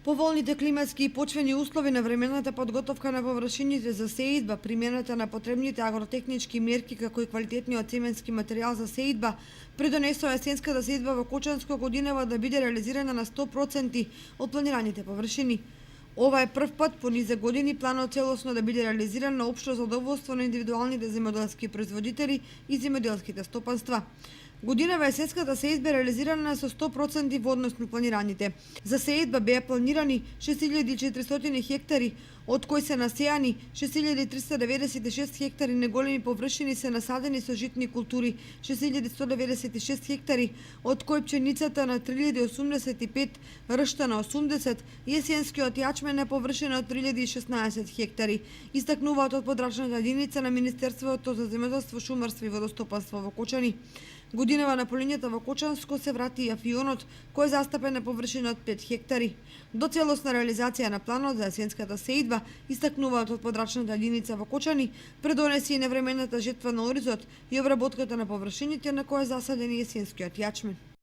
Поволните климатски и почвени услови на времената подготовка на површините за сеидба, примената на потребните агротехнички мерки како и квалитетниот семенски материјал за сеидба, придонесоа есенската сеидба во Кочанско годинава да биде реализирана на 100% од планираните површини. Ова е прв пат по низе години планот целосно да биде реализиран на општо задоволство на индивидуалните земјоделски производители и земјоделските стопанства. Годинава есенската сеидба е реализирана со 100% во однос на планираните. За сеидба беа планирани 6400 хектари, од кои се насејани 6396 хектари неголеми површини се насадени со житни култури, 6196 хектари, од кои пченицата на 3085, ршта на 80 и есенскиот јачмен на површина од 3016 хектари, истакнуваат од подрачната единица на Министерството за земјоделство, шумарство и водостопанство во Кочани. Годинава на полињата во Кочанско се врати и афионот, кој е застапен на површина од 5 хектари. До целосна реализација на планот за есенската сеидба, истакнуваат од подрачната единица во Кочани, предонеси и невремената жетва на оризот и обработката на површините на која е засаден есенскиот јачмен.